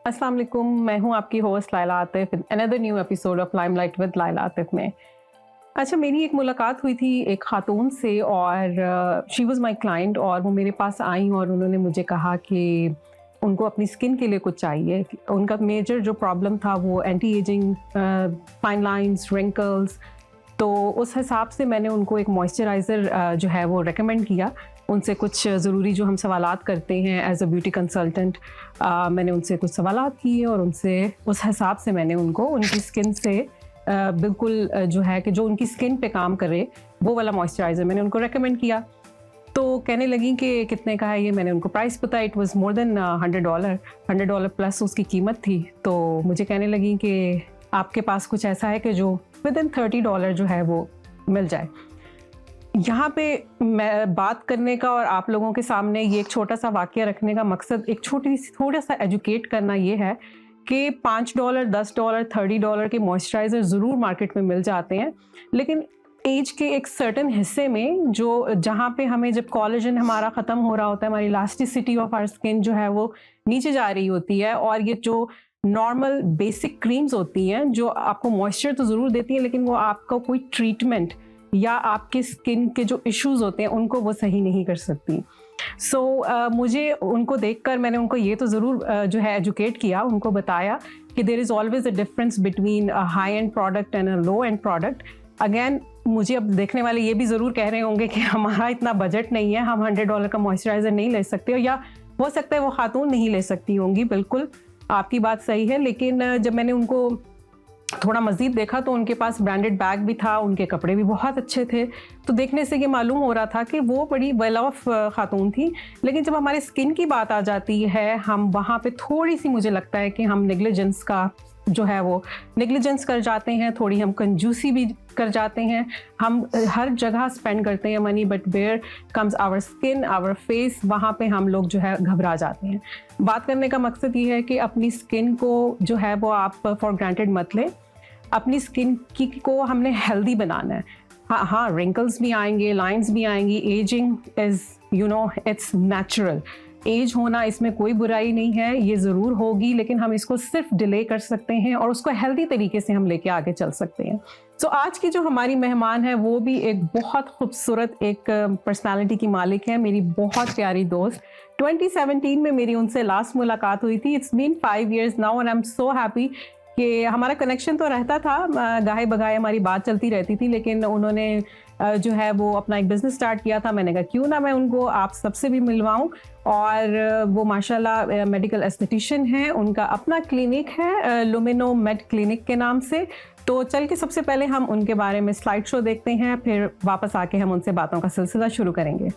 अस्सलाम वालेकुम, मैं हूँ आपकी होस्ट लायला Atif in another new episode of limelight with लायला आतिफ में। अच्छा, मेरी एक मुलाकात हुई थी एक खातून से और शी वाज़ माय क्लाइंट और वो मेरे पास आई और उन्होंने मुझे कहा कि उनको अपनी स्किन के लिए कुछ चाहिए। उनका मेजर जो प्रॉब्लम था वो anti ageing, fine lines, wrinkles. तो उस हिसाब से मैंने उनको एक मॉइस्चराइज़र जो है वो रेकमेंड किया। उनसे कुछ ज़रूरी जो हम सवालात करते हैं एज़ अ ब्यूटी कंसल्टेंट, मैंने उनसे कुछ सवालात किए और उनसे उस हिसाब से मैंने उनको उनकी स्किन से बिल्कुल जो है कि जो उनकी स्किन पे काम करे वो वाला मॉइस्चराइज़र मैंने उनको रेकमेंड किया। तो कहने लगी कि कितने का है ये, मैंने उनको प्राइस बताया। It was more than $100 plus उसकी कीमत थी। तो मुझे कहने लगी कि आपके पास कुछ ऐसा है कि जो विद इन $30 जो है वो मिल जाए। यहाँ पे मैं बात करने का और आप लोगों के सामने ये एक छोटा सा वाक़या रखने का मकसद एक थोड़ा सा एजुकेट करना ये है कि $5, $10, $30 के मॉइस्चराइज़र ज़रूर मार्केट में मिल जाते हैं, लेकिन एज के एक सर्टेन हिस्से में जो जहाँ पे हमें जब कोलेजन हमारा ख़त्म हो रहा होता है, हमारी इलास्टिसिटी ऑफ आवर स्किन जो है वो नीचे जा रही होती है और ये जो नॉर्मल बेसिक क्रीम्स होती हैं जो आपको मॉइस्चर तो ज़रूर देती हैं, लेकिन वो आपका कोई ट्रीटमेंट या आपके स्किन के जो इश्यूज़ होते हैं उनको वो सही नहीं कर सकती। मुझे उनको देखकर मैंने उनको ये तो ज़रूर जो है एजुकेट किया, उनको बताया कि there is always a difference between a high end product and a low end product. Again, मुझे अब देखने वाले ये भी ज़रूर कह रहे होंगे कि हमारा इतना बजट नहीं है, हम $100 का मॉइस्चराइज़र नहीं ले सकते, या हो सकता है वो खातून नहीं ले सकती होंगी। बिल्कुल आपकी बात सही है, लेकिन जब मैंने उनको थोड़ा मज़ीद देखा तो उनके पास ब्रांडेड बैग भी था, उनके कपड़े भी बहुत अच्छे थे। तो देखने से ये मालूम हो रहा था कि वो बड़ी वेल ऑफ खातून थी। लेकिन जब हमारे स्किन की बात आ जाती है, हम वहाँ पे थोड़ी सी मुझे लगता है कि हम नेग्लिजेंस का जो है वो नेग्लिजेंस कर जाते हैं, थोड़ी हम कंजूसी भी कर जाते हैं। हम हर जगह स्पेंड करते हैं money, but where comes our skin, our face, वहाँ पे हम लोग जो है घबरा जाते हैं। बात करने का मकसद ये है कि अपनी स्किन को जो है वो आप फॉर ग्रांटेड मत लें। अपनी स्किन को हमने हेल्दी बनाना है। हाँ, रिंकल्स भी आएंगे, लाइंस भी आएंगी। Ageing is it's natural. Age होना इसमें कोई बुराई नहीं है, ये ज़रूर होगी, लेकिन हम इसको सिर्फ डिले कर सकते हैं और उसको हेल्दी तरीके से हम लेके आगे चल सकते हैं। आज की जो हमारी मेहमान है वो भी एक बहुत खूबसूरत एक पर्सनालिटी की मालिक है, मेरी बहुत प्यारी दोस्त। 2017 में मेरी उनसे लास्ट मुलाकात हुई थी। It's been 5 years now and I am so happy कि हमारा कनेक्शन तो रहता था, गाहे बगाए हमारी बात चलती रहती थी, लेकिन उन्होंने जो है वो अपना एक बिज़नेस स्टार्ट किया था। मैंने कहा क्यों ना मैं उनको आप सबसे भी मिलवाऊं। और वो माशाल्लाह मेडिकल एस्थेटिशियन हैं, उनका अपना क्लिनिक है लुमिनो मेड क्लिनिक के नाम से। तो चल के सबसे पहले हम उनके बारे में स्लाइड शो देखते हैं, फिर वापस आके हम उनसे बातों का सिलसिला शुरू करेंगे।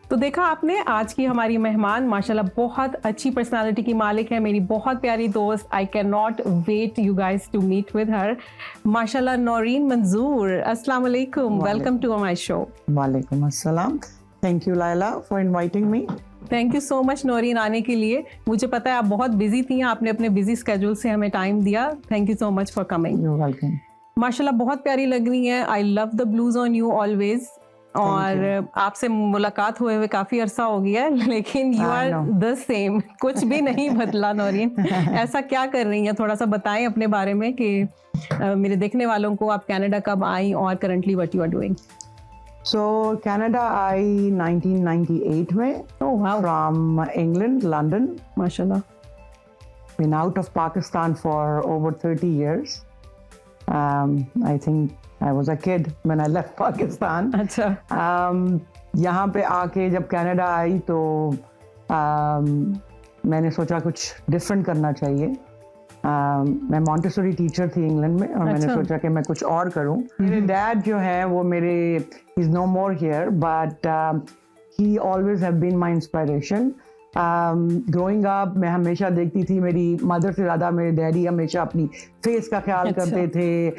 तो देखा आपने, आज की हमारी मेहमान माशाल्लाह बहुत अच्छी पर्सनालिटी की मालिक है, मेरी बहुत प्यारी दोस्त। I can not wait you guys to meet with her. माशाल्लाह नौरीन मंजूर, अस्सलाम वालेकुम, वेलकम टू माय शो। वालेकुम अस्सलाम, थैंक यू लायला for inviting me. Thank you so much Naureen आने के लिए। मुझे पता है आप बहुत बिजी थी, आपने अपने बिजी स्केड्यूल से हमें टाइम दिया। Thank you so much for coming. You welcome. माशाल्लाह बहुत प्यारी लग रही है। I love the blues on you always. और आपसे मुलाकात हुए हुए काफी अरसा हो गया है, लेकिन यू आर द सेम, कुछ भी नहीं बदला नौरीन। ऐसा क्या कर रही हैं, थोड़ा सा बताएं अपने बारे में कि मेरे देखने वालों को आप कनाडा कब आई और currently what you are doing. So Canada आई 1998 में from England, London. माशाल्लाह। Been out of Pakistan for over 30 years. I think I was a kid when I left Pakistan. अच्छा। यहाँ पे आके जब कनाडा आई तो मैंने सोचा कुछ डिफरेंट करना चाहिए। मैं मॉन्टेसरी टीचर थी इंग्लैंड में और मैंने सोचा कि मैं कुछ और करूं। मेरे डैड जो है वो मेरे is no more here but he always have been my inspiration. Growing up मैं हमेशा देखती थी, मेरी मदर से ज़्यादा मेरे डैडी हमेशा अपनी फेस का ख्याल करते थे,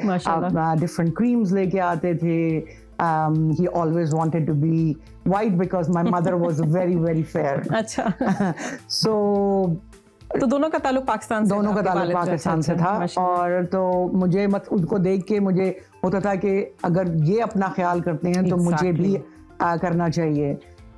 डिफरेंट क्रीम्स लेके आते थे। He always wanted to be white because my mother was very very fair. अच्छा। तो दोनों का ताल्लुक पाकिस्तान से, दोनों का ताल्लुक पाकिस्तान से था। और तो मुझे उनको देख के मुझे होता था कि अगर ये अपना ख्याल करते हैं तो मुझे भी करना चाहिए।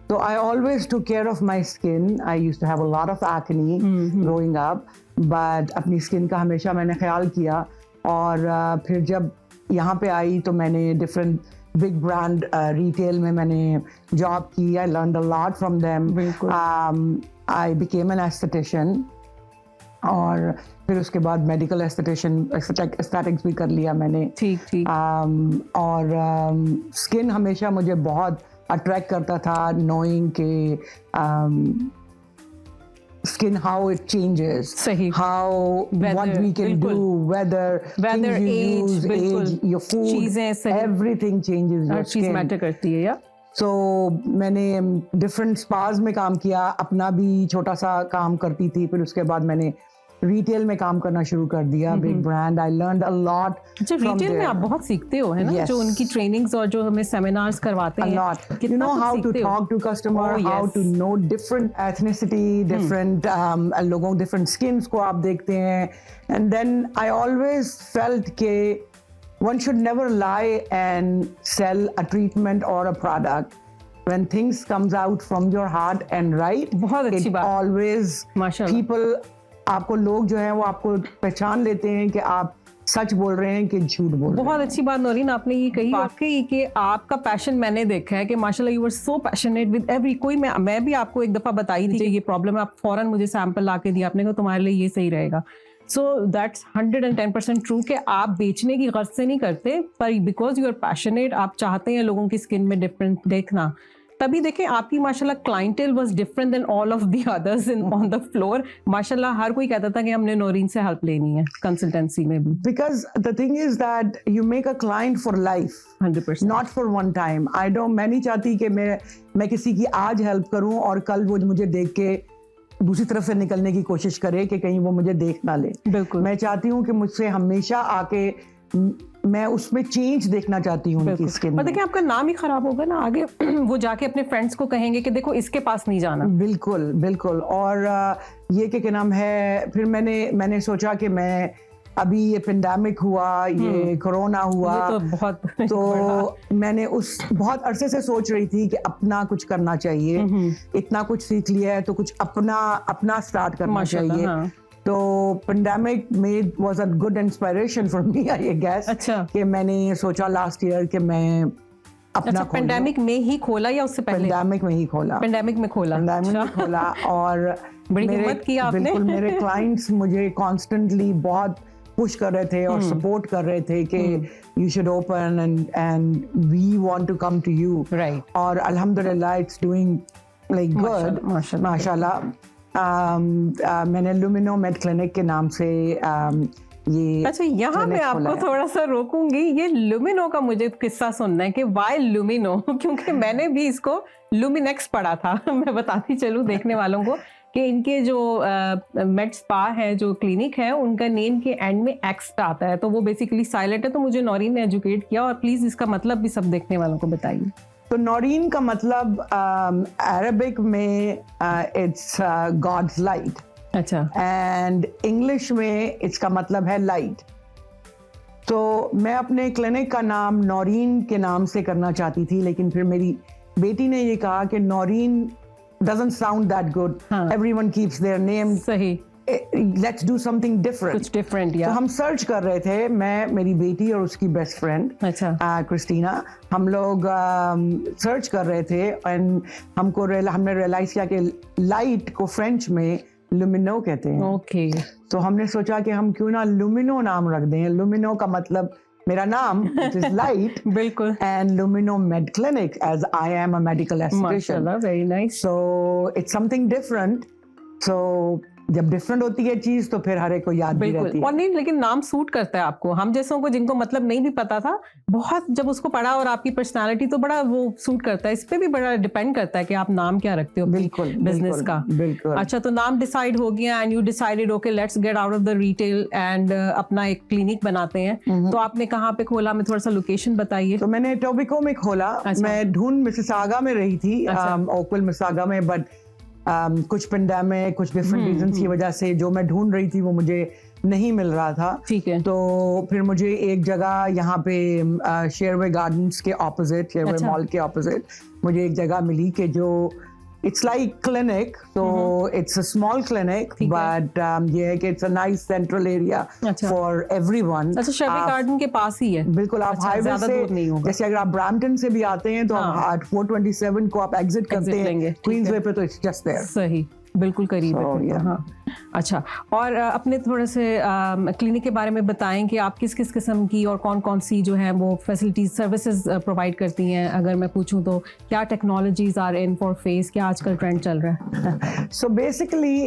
तो I always took care of my skin. I used to have a lot of acne growing up, but अपनी स्किन का हमेशा मैंने ख्याल किया। और फिर जब यहाँ पे आई तो मैंने डिफरेंट बिग ब्रांड रिटेल में मैंने जॉब की। I learned a lot from them. I became an esthetician और फिर उसके बाद मेडिकल एस्थेटिक्स भी कर लिया मैंने। ठीक। और स्किन हमेशा मुझे बहुत अट्रैक्ट करता था, नोइंग के skin how it changes, सही, how weather, what we can do, weather age, your food, चीजें, everything changes your चीज मैटर करती है या। So मैंने डिफरेंट स्पाज में काम किया, अपना भी छोटा सा काम करती थी। फिर उसके बाद मैंने रिटेल में काम करना शुरू कर दिया, big brand. I learned a lot. अच्छा, रिटेल में आप बहुत सीखते हो है ना? Yes. जो उनकी ट्रेनिंग्स और जो हमें सेमिनार्स करवाते हैं, a lot. You know how to talk to customer, how to know different ethnicity, different लोगों different skins को आप देखते हैं। And then I always felt के one should never lie and sell a treatment or a product. When things comes out from your heart and right, बहुत अच्छी बात। Always माशाल्लाह। people आपको लोग जो हैं वो आपको पहचान लेते हैं कि आप सच बोल रहे हैं कि झूठ बोल रहे हैं। बहुत अच्छी बात नौरीन आपने ये कही, वाकई कि आपका पैशन मैंने देखा है कि माशाल्लाह you are so passionate with every कोई। मैं भी आपको एक दफा बताई थी ये प्रॉब्लम है, आप फौरन मुझे सैंपल ला के दिया, आपने कहा तुम्हारे लिए ये सही रहेगा। सो दैट्स 110% ट्रू कि आप बेचने की गर्ज से नहीं करते, पर बिकॉज यू आर पैशनेट, आप चाहते हैं लोगों की स्किन में डिफरेंट देखना। तभी देखें आपकी माशाल्लाह clientele was different than all of the others in on the floor. माशाल्लाह हर कोई कहता था कि हमने नौरीन से हेल्प लेनी है कंसल्टेंसी में भी। Because the thing is that you make a client for life, 100%, not for one time. मैं नहीं चाहती कि मैं किसी की आज हेल्प करूं और कल वो मुझे देख के दूसरी तरफ से निकलने की कोशिश करे कि कहीं वो मुझे देख ना ले। बिल्कुल, मैं चाहती हूँ कि मुझसे हमेशा आके मैं उसमें चेंज देखना चाहती हूँ उनकी स्किन में। देखिए आपका नाम ही खराब होगा ना आगे वो जाके अपने फ्रेंड्स को कहेंगे कि देखो इसके पास नहीं जाना। बिल्कुल बिल्कुल। और ये क्या नाम है, फिर मैंने सोचा कि मैं अभी ये पेंडेमिक हुआ, ये कोरोना हुआ, ये तो बहुत तो मैंने उस बहुत अरसे से सोच रही थी कि अपना कुछ करना चाहिए। इतना कुछ सीख लिया है तो कुछ अपना स्टार्ट करना चाहिए। हाँ। तो पेंडेमिक में was a good inspiration for me I guess. अच्छा, कि मैंने सोचा लास्ट ईयर कि मैं अपना पेंडेमिक में ही खोला या उससे पहले? पेंडेमिक में ही खोला। पेंडेमिक में खोला। और बड़ी हिम्मत की आपने। बिल्कुल, मेरे क्लाइंट्स मुझे कॉन्स्टेंटली बहुत पुश कर रहे थे और सपोर्ट कर रहे थे कि you should open and we want to come to you. Right. और अल्हम्दुलिल्लाह इट्स डूइंग लाइक गुड माशाल्लाह। मैंने लुमिनो मेड क्लिनिक के नाम से ये। अच्छा, यहाँ मैं आपको थोड़ा सा रोकूंगी। ये लुमिनो का मुझे किस्सा सुनना है कि वाई लुमिनो, क्योंकि मैंने भी इसको लुमिनेक्स पढ़ा था। मैं बताती चलूँ देखने वालों को कि इनके जो मेड स्पा है, जो क्लिनिक है, उनका नेम के एंड में एक्स आता है, तो वो बेसिकली साइलेंट है। तो मुझे नौरीन ने एजुकेट किया, और प्लीज इसका मतलब भी सब देखने वालों को बताइए। तो नौरीन का मतलब अरबिक में इट्स गॉड्स लाइट, अच्छा, एंड इंग्लिश में इसका मतलब है लाइट। तो मैं अपने क्लिनिक का नाम नौरीन के नाम से करना चाहती थी, लेकिन फिर मेरी बेटी ने ये कहा कि Naureen doesn't sound that good. हाँ. Everyone keeps their name. सही, Let's do something different. कुछ डिफरेंट तो या हम सर्च कर रहे थे, मैं, मेरी बेटी और उसकी बेस्ट फ्रेंड अच्छा, क्रिस्टीना, हम लोग सर्च कर रहे थे एंड हमने रियलाइज किया कि लाइट को फ्रेंच में लुमिनो कहते हैं। ओके, तो हमने सोचा कि हम क्यों ना लुमिनो नाम रख दें। लुमिनो का मतलब मेरा नाम which is light, बिल्कुल, and Lumino Med Clinic as I am a medical esthetician. माशाल्लाह, very nice. So it's something different. So जब डिफरेंट होती है चीज तो फिर हर एक को याद भी रहती बिल्कुल, है। और नहीं, लेकिन नाम सूट करता है आपको। हम जैसों को जिनको मतलब नहीं भी पता था, बहुत जब उसको पढ़ा और आपकी पर्सनालिटी, तो बड़ा वो सूट करता है। इस पे भी बड़ा डिपेंड करता है कि आप नाम क्या रखते हो बिल्कुल, बिजनेस बिल्कुल, का। बिल्कुल। अच्छा, तो नाम डिसाइड हो गया and you decided okay let's get out of the retail and अपना एक क्लिनिक बनाते हैं। तो आपने कहाँ पे खोला? मैं थोड़ा सा लोकेशन बताइए। तो मैंने टोबिको में खोला। अच्छा। मैं ढूंढ मिसिसागा में रही थी, अच्छा। ओकविल मिसिसागा में, बट कुछ पेंडेमिक, कुछ डिफरेंट रीजंस की वजह से जो मैं ढूंढ रही थी वो मुझे नहीं मिल रहा था। ठीक है। तो फिर मुझे एक जगह यहाँ पे शेरवे गार्डन्स के ऑपोजिट, शेरवे अच्छा। मॉल के ऑपोजिट मुझे एक जगह मिली कि जो इट्स लाइक क्लिनिक, तो इट्स अ स्मॉल क्लिनिक, ठीक है। बट ये है कि it's a nice central area अच्छा। For everyone. अच्छा, शेरवे गार्डन के पास ही है? बिल्कुल, आप अच्छा, हाईवे ज्यादा से, दूर नहीं होगा। जैसे अगर आप ब्रैम्पटन से भी आते हैं तो हाँ। आप 427 को आप एग्जिट करते लेंगे, हैं ठीक क्वींसवे है। पे, तो इट्स जस्ट देयर। सही, बिल्कुल करीब है So, फिर तो, yeah. हाँ। अच्छा, और अपने थोड़े से क्लिनिक के बारे में बताएं कि आप किस किस किस्म की और कौन कौन सी जो है वो फैसिलिटीज, सर्विसेज प्रोवाइड करती हैं। अगर मैं पूछूं तो क्या technologies are in for face, क्या आजकल ट्रेंड चल रहा है? So basically,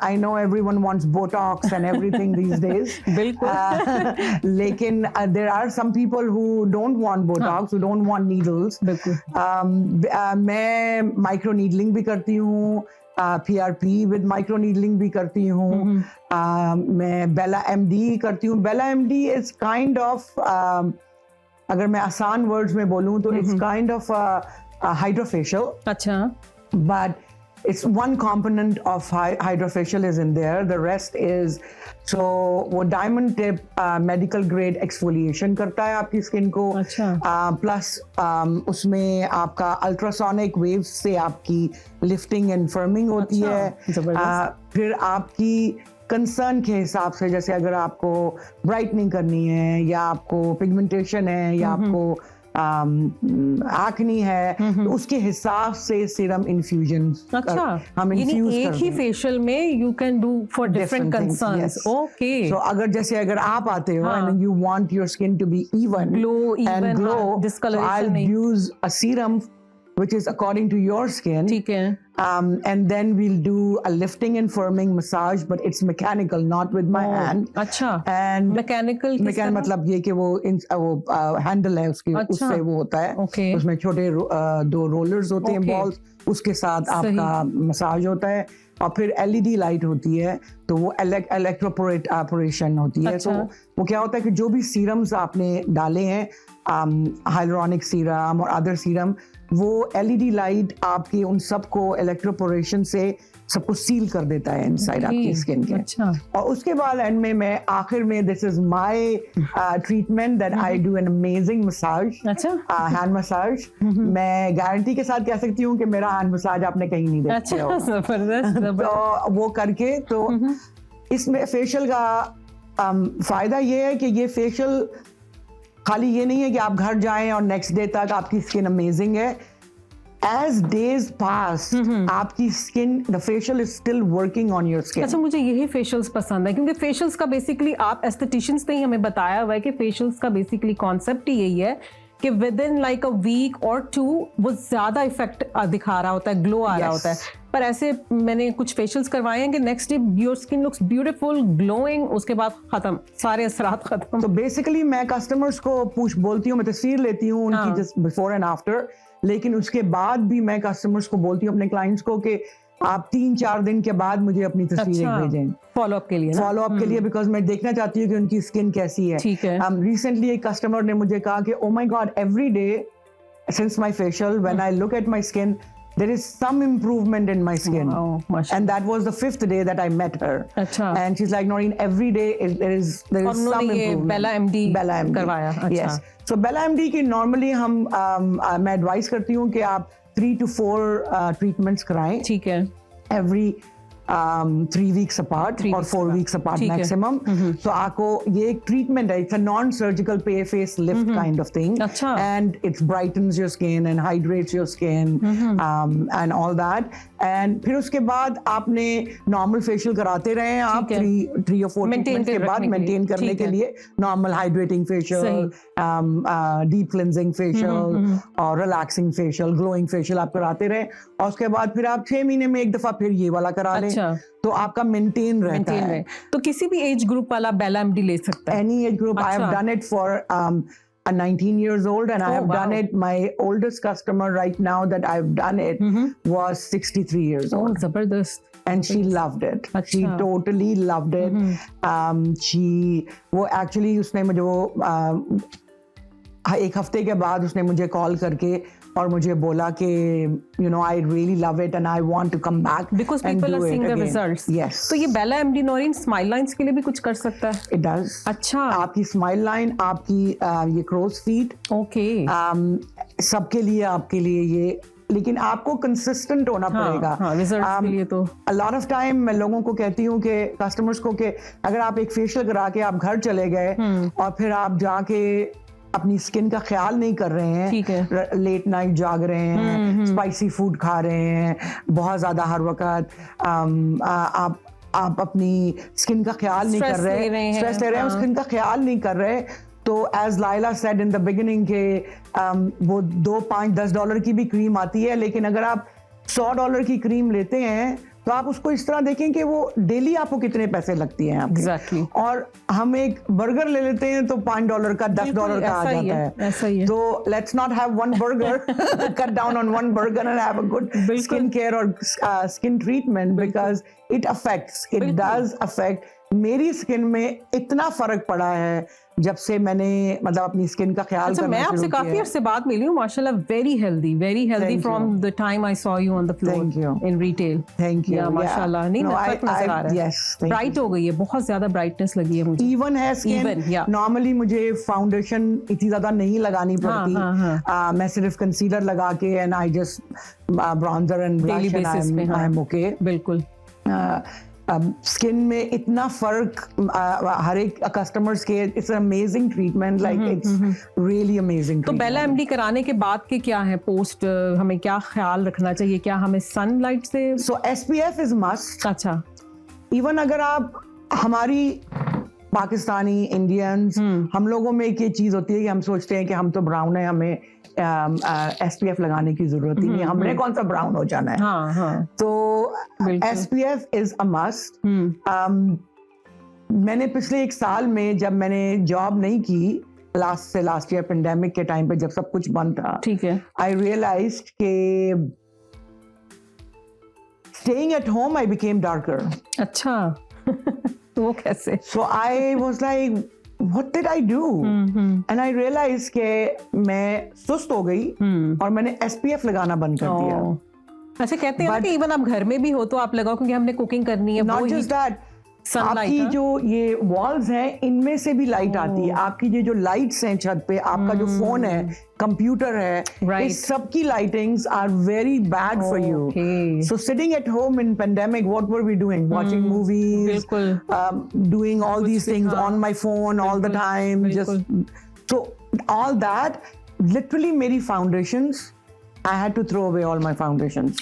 I know everyone wants Botox and everything these days. बिल्कुल। लेकिन there are some people who don't want Botox, who don't want needles. बिल्कुल। मैं माइक्रो नीडलिंग भी करती हूँ, PRP विद माइक्रो नीडलिंग भी करती हूँ, मैं बेला MD करती हूँ। बेला MD इज काइंड ऑफ, अगर मैं आसान वर्ड्स में बोलूँ तो इट्स काइंड ऑफ हाइड्रोफेशियल, अच्छा, but it's one component of hydrofacial is in there, the rest is, so वो diamond tip medical grade exfoliation करता है आपकी स्किन को। अच्छा। प्लस उसमें आपका अल्ट्रासोनिक वेव्स से आपकी लिफ्टिंग एंड फर्मिंग होती अच्छा, है। जबरदस्त। फिर आपकी कंसर्न के हिसाब से, जैसे अगर आपको ब्राइटनिंग करनी है या आपको पिगमेंटेशन है या आपको एक्ने है, तो उसके हिसाब से सीरम इन्फ्यूजन अच्छा, हम यानी इन्फ्यूज एक ही फेशियल में you can do for different concerns. Okay, so अगर जैसे अगर आप आते हो हाँ। And you want your skin to be even, Glow, even, and glow, हाँ, discoloration आई नहीं। Use a serum which is according to your skin. ठीक है। And then we'll do a lifting and firming massage, but it's mechanical, not with my hand. अच्छा, And mechanical मतलब ये कि वो हैंडल है उसकी, अच्छा। उससे वो होता है। Okay. उसमें छोटे 2 रोलर्स होते हैं, Okay. बॉल्स, उसके साथ सही। आपका मसाज होता है। और फिर LED लाइट होती है, तो वो इलेक्ट्रोपोरेशन होती है। अच्छा। तो वो क्या होता है कि जो भी सीरम्स आपने डाले हैं, हाइलुरोनिक सीरम और अदर सीरम, वो LED लाइट आपके उन सबको इलेक्ट्रोपोरेशन से सबको सील कर देता है इनसाइड आपकी स्किन के। अच्छा, और उसके बाद एंड में मैं आखिर में, this is my treatment that I do an amazing massage, अच्छा, हैंड मसाज। मैं गारंटी के साथ कह सकती हूँ कि मेरा हैंड मसाज आपने कहीं नहीं देखा अच्छा, होगा। जबरदस्त, तो वो करके, तो इसमें फेशियल का फायदा ये है कि ये फेशियल खाली ये नहीं है कि आप घर जाएं और नेक्स्ट डे तक आपकी स्किन अमेजिंग है। As days pass, आपकी skin, the facial is still working on your skin. अच्छा, मुझे यही फेशियल्स पसंद है, क्योंकि फेशियल्स का बेसिकली, आप एस्थेटिशियंस ने ही हमें बताया हुआ है कि फेशियल्स का बेसिकली कॉन्सेप्ट ही यही है कि within like a week और 2 वो ज्यादा इफेक्ट दिखा रहा होता है, ग्लो आ रहा होता है। पर ऐसे मैंने कुछ फेशियल्स करवाए हैं कि next day your skin looks beautiful, glowing, उसके बाद खत्म, सारे असरात खत्म। तो बेसिकली मैं कस्टमर्स को बोलती हूँ, मैं तस्वीर लेती हूँ उनकी जस्ट बिफोर एंड आफ्टर, लेकिन उसके बाद भी मैं कस्टमर्स को बोलती हूँ, अपने क्लाइंट्स को, कि आप 3-4 दिन के बाद मुझे अपनी तस्वीरें भेजें फॉलो अप के लिए, फॉलो अप के लिए, बिकॉज मैं देखना चाहती हूँ कि उनकी स्किन कैसी है। ठीक है। रिसेंटली एक कस्टमर ने मुझे कहा कि oh my God, every day since my facial, when I look at my skin, there is some improvement in my skin. Wow, mashallah. And that was the 5th day that I met her. Achha. And she's like, Noreen, every day there is some improvement. Bella MD Bella MD करवाया. अच्छा. Yes. So Bella MD की normally मैं advise करती हूँ कि आप 3 to 4 treatments कराएं. ठीक है. Every 3 weeks apart or 4 weeks apart maximum. So आपको ये एक treatment है. It's a non-surgical face lift kind of thing. अच्छा. And it brightens your skin and hydrates your skin and all that. And फिर उसके बाद आपने normal facial कराते रहे आप 3 or 4 treatments के बाद maintain करने के लिए normal hydrating facial, deep cleansing facial और relaxing facial, glowing facial आप कराते रहे और उसके बाद फिर आप 6 महीने में एक दफा फिर ये वाला करा लें. तो आपका मेंटेन रहता है. तो किसी भी एज ग्रुप वाला बेला एमडी ले सकता है. Any age group. I have done it for a 19 years old and I have done it. My oldest customer right now that I've done it was 63 years old. जबरदस्त. And she loved it. She totally loved it. वो actually उसने मुझे वो एक हफ्ते के बाद उसने मुझे कॉल करके और मुझे बोला कि I really love it and I want to come back because people are seeing the results. Yes. तो ये बेला एमडी नौरीन स्माइल लाइंस के लिए भी कुछ कर सकता है? It does. अच्छा. आपकी स्माइल लाइन, आपकी ये क्रोज फीट, सबके लिए आपके लिए ये, लेकिन आपको कंसिस्टेंट होना पड़ेगा. रिजल्ट्स के लिए तो a lot of time मैं लोगों को कहती हूँ कि कस्टमर्स को कि अगर आप एक फेशियल करा के आप घर चले गए और फिर आप जाके अपनी स्किन का ख्याल नहीं कर रहे हैं, लेट नाइट जाग रहे हैं, स्पाइसी फूड खा रहे हैं, बहुत ज्यादा हर वक्त आप अपनी स्किन का ख्याल नहीं कर रहे, स्ट्रेस ले रहे हैं, स्किन का ख्याल नहीं कर रहे, तो as Laila said in the beginning के वो 2, 5, $10 की भी क्रीम आती है, लेकिन अगर आप $100 की क्रीम लेते हैं तो आप उसको इस तरह देखें कि वो डेली आपको कितने पैसे लगती हैं आपके. Exactly. और हम एक बर्गर ले लेते हैं तो $5 का $10 का आ जाता है. ऐसा ही है. तो let's not have one burger, cut down on one burger and have a good skin care और skin treatment because it affects, it does affect. मेरी स्किन में इतना फर्क पड़ा है जब से मैंने मतलब अपनी स्किन का ख्याल करना मैं आपसे काफी अरसे बाद मिली हूँ माशाल्लाह. Very healthy from the time I saw you on the floor in retail. Thank you. माशाल्लाह. नहीं फर्क नजर आ रहा है. यस, ब्राइट हो गई है, बहुत ज्यादा ब्राइटनेस लगी है मुझे. इवन है स्किन. नॉर्मली मुझे फाउंडेशन इतनी ज्यादा नहीं लगानी पड़ती. मैं सिर्फ कंसीलर लगा के and I just bronzer and blush and I M okay. बिल्कुल. स्किन में इतना फर्क हर एक कस्टमर्स के. It's amazing treatment, like it's really amazing. तो बेला एमडी कराने के बाद के क्या है पोस्ट, हमें क्या ख्याल रखना चाहिए? क्या हमें सनलाइट से? सो SPF इज मस्ट. अच्छा. इवन अगर आप हमारी पाकिस्तानी इंडियंस हम लोगों में एक ये चीज होती है कि हम सोचते हैं कि हम तो ब्राउन है, हमें SPF लगाने की जरूरत ही नहीं, हमने कौन सा ब्राउन हो जाना है. तो SPF इज अ मस्ट. मैंने पिछले 1 साल में जब मैंने जॉब नहीं की लास्ट ईयर पेंडेमिक के टाइम पे जब सब कुछ बंद था, ठीक है, आई रियलाइज्ड कि staying at home I became darker. अच्छा. तो वो कैसे? So I was like, what did I do? And I realized कि मैं सुस्त हो गई और मैंने SPF लगाना बंद कर दिया. अच्छा, कहते हैं कि इवन आप घर में भी हो तो आप लगाओ क्योंकि हमने कुकिंग करनी है. Not just that, आपकी जो ये वॉल्स हैं इनमें से भी लाइट आती है. आपकी ये जो लाइट्स हैं छत पे, आपका जो फोन है, कंप्यूटर है, इस सब की lightings are very bad for you. So sitting at home in pandemic, what were we doing? Watching movies, doing all these things on my phone all the time. Just so all that literally मेरी foundations, I had to throw away all my foundations.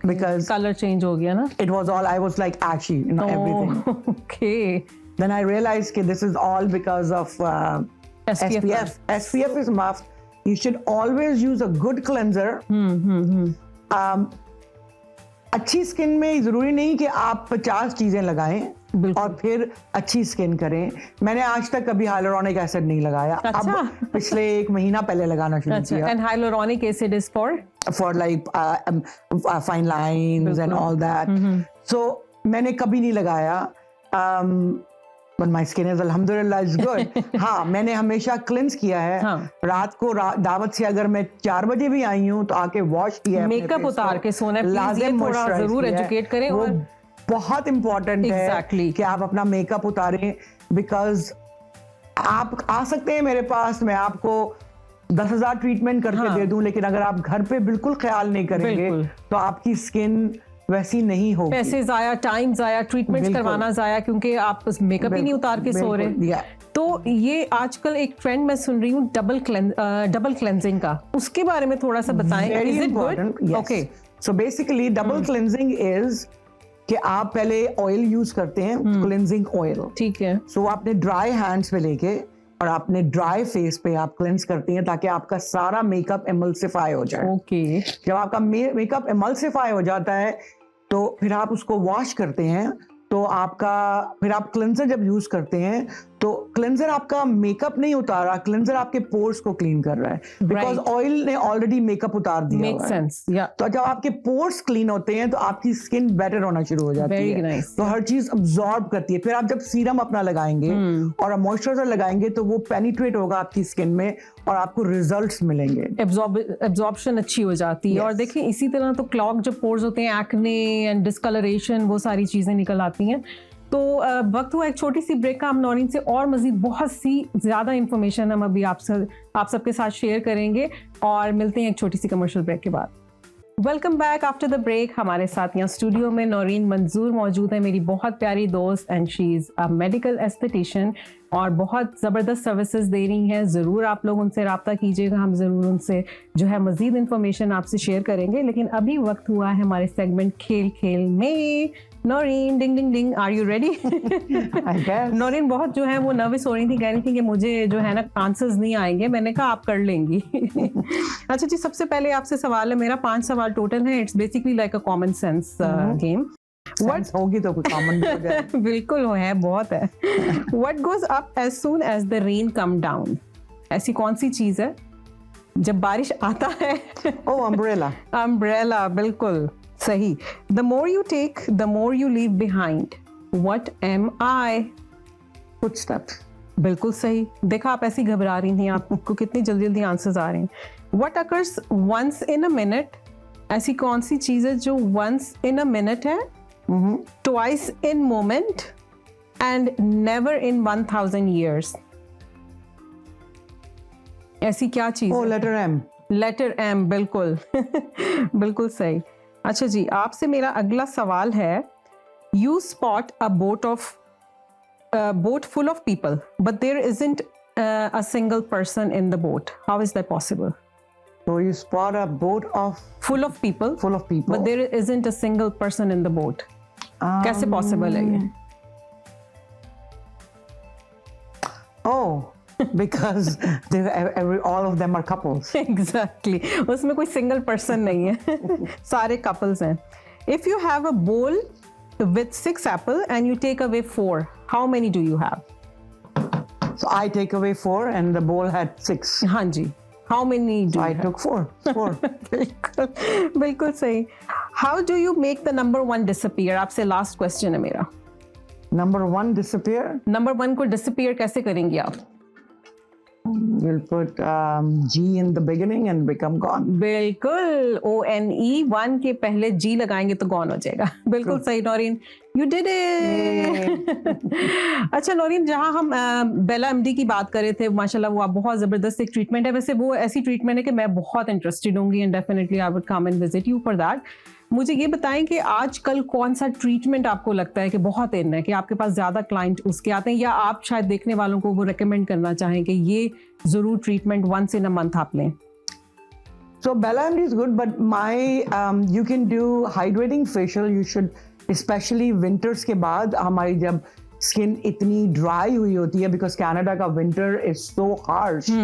Because color change हो गया ना? It was all, I was like ashy, everything. Okay. Then I realized that this is all because of SPF. SPF is must. You should always use a good cleanser. अच्छी skin में जरूरी नहीं कि आप 50 चीजें लगाएं और फिर अच्छी स्किन करें. मैंने आज तक कभी हाइलुरोनिक एसिड नहीं लगाया. अच्छा? अब पिछले 1 महीना पहले लगाना शुरू किया. And hyaluronic acid is for like fine lines and all that. So मैंने कभी नहीं लगाया. But my skin is alhamdulillah is good. हाँ, मैंने हमेशा क्लिंस किया है। हाँ। रात को दावत से अगर मैं 4 बजे भी आई हूँ तो आके वॉश किया है, मेकअप उतार के सोना है, प्लीज ये थोड़ा जरूर एजुकेट करें। वो और बहुत इम्पोर्टेंट है कि आप अपना मेकअप उतारें, बिकॉज आप आ सकते हैं मेरे पास, मैं आपको 10,000 ट्रीटमेंट करके दे दूं, लेकिन अगर आप घर पे बिल्कुल ख्याल नहीं करेंगे तो आपकी स्किन वैसी नहीं होगी। पैसे जाया, टाइम जाया, ट्रीटमेंट करवाना जाया, क्योंकि आप मेकअप ही नहीं उतार के सो रहे। तो ये आजकल एक ट्रेंड मैं सुन रही हूँ डबल क्लेंजिंग का, उसके बारे में थोड़ा सा बताएं। Very important, yes. Okay. So basically double cleansing is कि आप पहले ऑयल यूज करते हैं, क्लेंजिंग ऑयल, ठीक है। सो आपने ड्राई हैंड्स पे लेके और आपने ड्राई फेस पे आप क्लेंस करती हैं ताकि आपका सारा मेकअप एमल्सिफाई हो जाए। ओके। जब आपका मेकअप एमल्सिफाई हो जाता है तो फिर आप उसको वॉश करते हैं, तो आपका फिर आप क्लेंजर जब यूज करते हैं तो क्लेंजर आपका मेकअप नहीं उतार रहा, क्लेंजर आपके पोर्स को क्लीन कर रहा है, बिकॉज ऑयल ने ऑलरेडी मेकअप उतार दिया। मेक सेंस, या। तो जब आपके पोर्स क्लीन होते हैं तो आपकी स्किन बेटर होना शुरू हो जाती है। nice. तो हर चीज अब्सॉर्ब करती है। फिर आप जब सीरम अपना लगाएंगे और मॉइस्चराइजर लगाएंगे तो वो पेनिट्रेट होगा आपकी स्किन में और आपको रिजल्ट्स मिलेंगे, एब्जॉर्प्शन अच्छी हो जाती है। और देखिए इसी तरह तो क्लॉग जो पोर्स होते हैं, एक्ने एंड डिस्कलरेशन, वो सारी चीजें निकल आती हैं। तो वक्त हुआ एक छोटी सी ब्रेक का। हम नौरीन से और मजीद बहुत सी ज़्यादा इंफॉर्मेशन हम अभी आप सबके साथ शेयर करेंगे और मिलते हैं एक छोटी सी कमर्शियल ब्रेक के बाद। Welcome back after the break. हमारे साथ यहाँ स्टूडियो में नौरीन मंजूर मौजूद है, मेरी बहुत प्यारी दोस्त, and she is a medical aesthetician और बहुत ज़बरदस्त सर्विसेज दे रही हैं। ज़रूर आप लोग उनसे रब्ता कीजिएगा, हम ज़रूर उनसे जो है मज़ीद इन्फॉर्मेशन आपसे शेयर करेंगे। लेकिन अभी वक्त हुआ है हमारे सेगमेंट खेल खेल में। नौरीन, डिंग डिंग डिंग, आर यू रेडी? नौरीन बहुत जो है वो नर्वस हो रही थी, कह रही थी कि मुझे जो है ना आंसर्स नहीं आएंगे। मैंने कहा आप कर लेंगी। अच्छा जी, सबसे पहले आपसे सवाल है मेरा, 5 सवाल टोटल है। It's basically like a common sense game. What होगी तो कुछ कॉमन हो जाए। बिल्कुल है, बहुत है। What goes up as soon as the rain come down? ऐसी कौन सी चीज है जब बारिश आता है? Oh, umbrella. Umbrella, बिल्कुल सही। The more you take, the more you leave behind. What am I? Footsteps. बिल्कुल सही। देखा आप ऐसी घबरा रही थी, आपको कितनी जल्दी जल्दी आंसर्स आ रहे हैं। What occurs once in a minute? ऐसी कौन सी चीज है जो once in a minute है, twice in moment and never in 1000 years? ऐसी क्या चीज? Oh, letter M. Letter M, बिल्कुल। बिल्कुल सही। अच्छा जी, आपसे मेरा अगला सवाल है। You spot a boat full of people, but there isn't a single person in the boat. How is that possible? So you spot a boat full of people, but there isn't a single person in the boat. कैसे possible है ये? Oh, because all of them are couples. Exactly. उसमें कोई single person नहीं है, सारे couples हैं. If you have a bowl with 6 apples and you take away 4, how many do you have? So I take away 4 and the bowl had 6. हाँ जी. How many do you I took 4. बिल्कुल सही. How do you make the number 1 disappear? आपसे last question है मेरा. Number 1 disappear? Number 1 को disappear कैसे करेंगे आप? We'll put G in the beginning and become gone. बिल्कुल, ONE 1 के पहले G लगाएंगे तो gone हो जाएगा. बिल्कुल सही नौरीन, you did it. अच्छा नौरीन, जहाँ हम बेला MD की बात कर रहे थे, माशाल्लाह वो आप बहुत ज़बरदस्त एक ट्रीटमेंट है। वैसे वो ऐसी ट्रीटमेंट है कि मैं बहुत इंटरेस्टेड होंगी and definitely I would come and visit you for that. मुझे ये बताएं कि आजकल कौन सा ट्रीटमेंट आपको लगता है कि बहुत इन है, कि आपके पास ज़्यादा क्लाइंट उसके आते हैं, या आप शायद देखने वालों को वो रिकमेंड करना चाहें कि ये ज़रूर treatment once in a month आप लें? So Bella MD is good, but you can do hydrating facial. You should, especially winters के बाद हमारी जब स्किन इतनी ड्राई हुई होती है, because Canada का winter is so harsh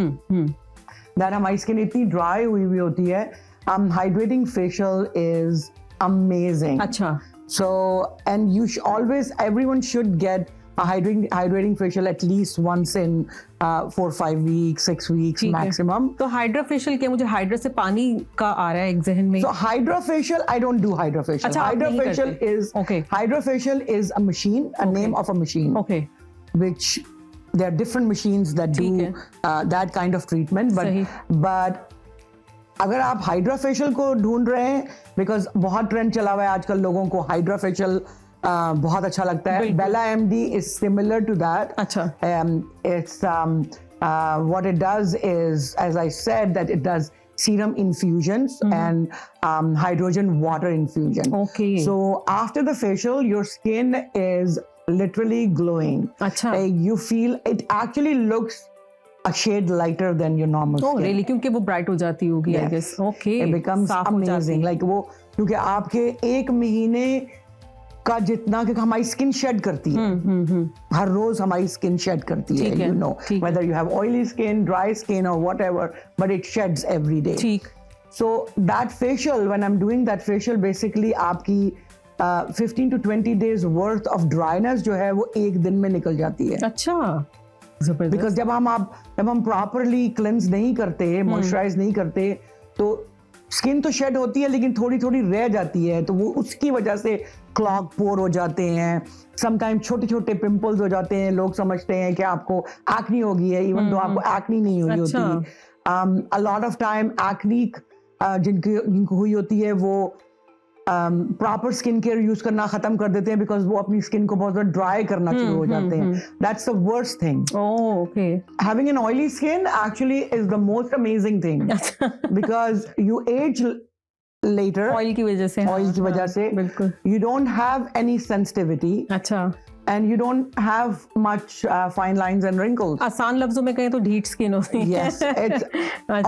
that हमारी स्किन इतनी ड्राई हुई होती है, hydrating facial is amazing. अच्छा. So, and you everyone should get a hydrating facial at least once in 4-5 weeks, 6 weeks maximum. तो हाइड्रा फेशियल क्या, मुझे हाइड्रा से पानी का आ रहा है एक जहन में। So hydra facial, I don't do hydra facial. अच्छा, hydra facial is okay. Hydra facial is a machine, a name of a machine. Okay. which there are different machines that do that kind of treatment, but अगर आप hydra facial को ढूंढ रहे हैं, because बहुत trend चला हुआ है आजकल, लोगों को हाइड्रा फेशियल बहुत अच्छा लगता है. Bella MD is similar to that. अच्छा. It's what it does is, as I said, that it does serum infusions and hydrogen water infusion. Okay. So after the facial, your skin is literally glowing. अच्छा. You feel it actually looks a shade lighter than your normal skin. Oh, really? क्योंकि वो bright हो जाती होगी, I guess. Okay. It becomes amazing. Like वो, क्योंकि आपके एक महीने का जितना, क्योंकि हमारी स्किन शेड करती है, हर रोज हमारी स्किन शेड करती है, you know, whether you have oily skin, dry skin or whatever, but it sheds every day. ठीक. So that facial, when I'm doing that facial, basically आपकी 15 to 20 days worth of dryness जो है वो एक दिन में निकल जाती है. अच्छा. बिकॉज जब हम प्रॉपरली क्लेंस नहीं करते, मॉइस्चराइज नहीं करते, तो स्किन तो शेड होती है लेकिन थोड़ी थोड़ी रह जाती है, तो वो उसकी वजह से क्लॉग पोर हो जाते हैं. समटाइम छोटे छोटे पिंपल्स हो जाते हैं. लोग समझते हैं कि आपको एक्नी हो गई है, इवन तो आपको एक्नी नहीं हुई होती. अ लॉट ऑफ टाइम एक्नी जिनको हुई होती है वो प्रॉपर स्किन केयर यूज करना खत्म कर देते हैं, बिकॉज वो अपनी स्किन को बहुत ज्यादा ड्राई करना शुरू हो जाते हैं. That's the worst thing. Okay. Having an oily skin actually is the most amazing thing, because you age later. Oil की वजह से. ऑयल की वजह से. बिल्कुल. You don't have any sensitivity. अच्छा. And you don't have much fine lines and wrinkles. आसान लफ्जों में कहें तो ढीठ स्किन होती है. Yes, it's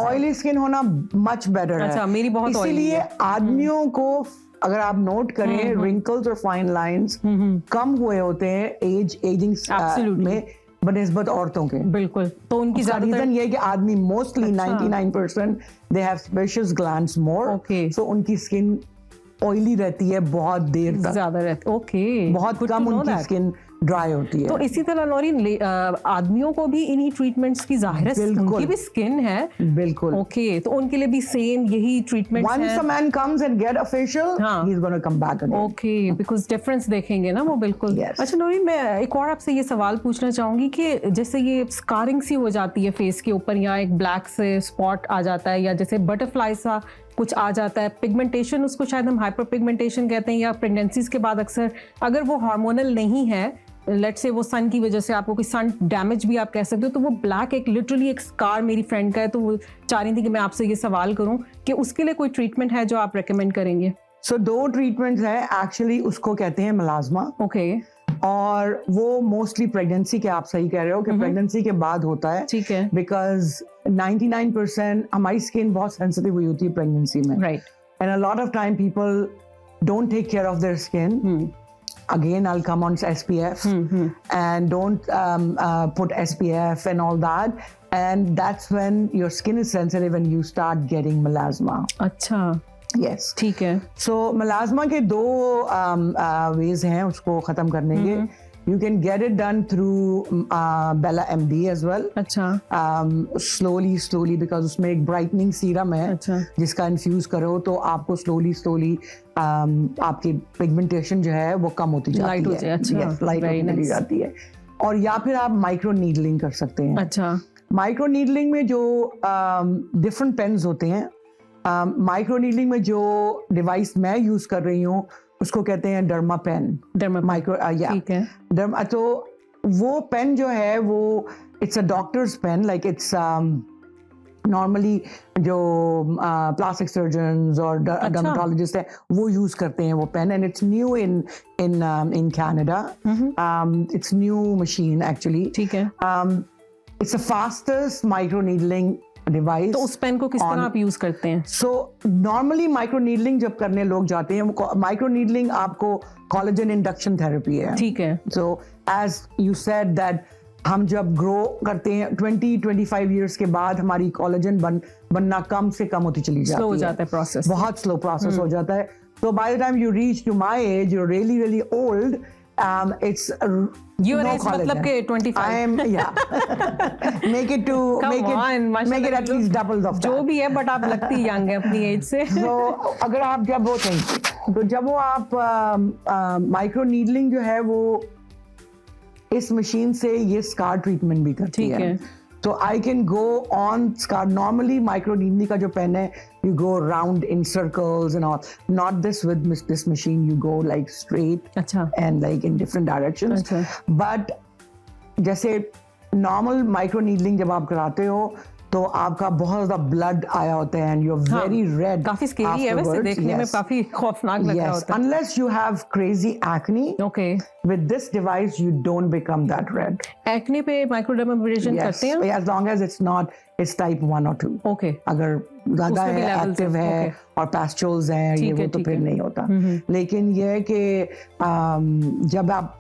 oily skin होना much better है. अच्छा, मेरी बहुत oily इसीलिए आदमियों को अगर आप नोट करें, wrinkles और fine lines कम हुए होते हैं एजिंग में बनिस्बत औरतों के. बिल्कुल. तो उनकी रीजन ये है कि आदमी mostly 99% they have sebaceous glands more, so उनकी स्किन ऑयली रहती है बहुत देर तक, ज्यादा रहती है. ओके. बहुत कम उनकी स्किन ड्राई होती है. तो इसी तरह नौरीन, आदमियों को भी इन्हीं ट्रीटमेंट्स की जाहिर है, उनकी भी स्किन है. बिल्कुल. ओके. तो उनके लिए भी सेम यही ट्रीटमेंट है. Once a man comes and get a facial, he's going to come back again. Okay. Because difference देखेंगे ना वो. बिल्कुल. Yes. अच्छा नौरीन, मैं एक और आपसे ये सवाल पूछना चाहूंगी कि जैसे ये स्कारिंग सी हो जाती है फेस के ऊपर, या एक ब्लैक से स्पॉट आ जाता है, या जैसे बटरफ्लाई सा कुछ आ जाता है, पिगमेंटेशन, उसको शायद हम हाइपर पिगमेंटेशन कहते हैं, या प्रेगनेंसीज के बाद अक्सर अगर वो हार्मोनल नहीं है, लेट्स से वो सन की वजह से आपको कोई सन डैमेज भी आप कह सकते हो, तो वो ब्लैक एक लिटरली एक स्कार मेरी फ्रेंड का है, तो वो चाह रही थी कि मैं आपसे ये सवाल करूं कि उसके लिए कोई ट्रीटमेंट है जो आप रेकमेंड करेंगे. सो 2 ट्रीटमेंट्स है एक्चुअली. उसको कहते हैं मेलास्मा. ओके. और वो मोस्टली प्रेगनेंसी के, आप सही कह रहे हो कि प्रेगनेंसी के बाद होता है. ठीक है. बिकॉज 99% हमारी स्किन बहुत सेंसिटिव हुई होती है प्रेगनेंसी में. Right. And a lot of time people don't take care of their skin. Again, I'll come on to SPF and don't put SPF and all that, and that's when your skin is sensitive and you start getting melasma. अच्छा. Yes. ठीक है. So melasma के 2 ways हैं उसको खत्म करने के. You can get it done through Bella MD as well. अच्छा. Slowly because उसमें एक brightening serum है. अच्छा. जिसका infuse करो तो आपको slowly आपकी pigmentation जो है वो कम होती जाती है. Light होती है. अच्छा. Yes, light होती जाती है. और या फिर आप माइक्रो नीडलिंग कर सकते हैं. अच्छा. माइक्रो नीडलिंग में जो different pens होते हैं, माइक्रो नीडलिंग में जो डिवाइस मैं यूज कर रही हूँ उसको कहते हैं डर्मा पेन. माइक्रो ठीक है. डर्मा. तो वो पेन जो है वो it's a doctor's pen. Like it's normally जो प्लास्टिक सर्जन्स और डर्मेटोलॉजिस्ट है वो यूज करते हैं वो pen. And it's new in Canada. It's new machine actually. ठीक है. It's a fastest micro needling device. तो उस पेन को किस तरह आप यूज करते हैं? सो नॉर्मली माइक्रो नीडलिंग जब करने लोग जाते हैं, माइक्रो नीडलिंग आपको कोलेजन इंडक्शन थेरेपी है. ठीक है. So as you said that हम जब ग्रो करते हैं 20-25 इयर्स के बाद हमारी कोलेजन बनना कम से कम होती चली जाती है. स्लो हो जाता है प्रोसेस. बहुत स्लो प्रोसेस हो जाता है. तो by the time you reach to my age, you are really old. It's your age मतलब के 25. I am, yeah. make it at least double of that. जो भी है, बट आप लगती यंग है अपनी एज से. So अगर आप जब वो तो जब वो आप माइक्रो नीडलिंग जो है वो इस मशीन से ये स्कार ट्रीटमेंट भी करती ठीक है। तो I can go on scar. Normally micro needling का जो पेन है, you go round in circles and all. Not this with this machine, you go like straight अच्छा and like in different directions. अच्छा बट जैसे normal micro needling जब आप कराते हो तो आपका बहुत ज्यादा ब्लड आया होता है and you are very red. काफी स्केरी है वैसे, देखने में काफी खौफनाक लग रहा होता है. Unless you have crazy acne, okay, with this device you don't become that red. Acne पे माइक्रोडर्माब्रेशन करते हैं? as long as it's type 1 or 2. Okay, अगर ज्यादा उसमें भी है, levels एक्टिव हैं, है okay. और pastules हैं, ये ठीक है, वो तो ठीक फिर है. नहीं होता. लेकिन ये है कि जब आप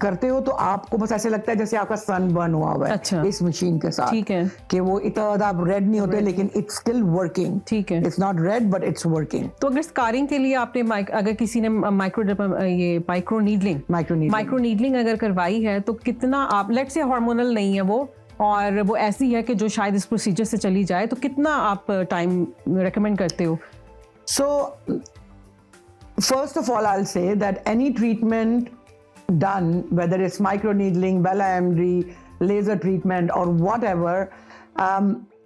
करते हो तो आपको बस ऐसे लगता है जैसे आपका सन बर्न हुआ हुआ है. अच्छा. इस मशीन के साथ. ठीक है. कि वो इतना ज्यादा आप रेड नहीं होते, लेकिन इट्स स्टिल वर्किंग. ठीक है. It's not red but it's working. तो अगर स्कारिंग के लिए आपने अगर किसी ने माइक्रो नीडलिंग अगर करवाई है तो कितना आप, लेट्स से हार्मोनल नहीं है वो और वो ऐसी है कि जो शायद इस प्रोसीजर से चली जाए, तो कितना आप टाइम रेकमेंड करते हो? So, first of all, I'll say that any treatment done, whether it's microneedling, Bella MD, laser treatment, or whatever,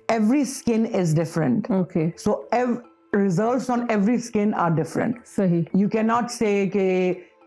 every skin is different. Okay. So, results on every skin are different. सही. You cannot say कि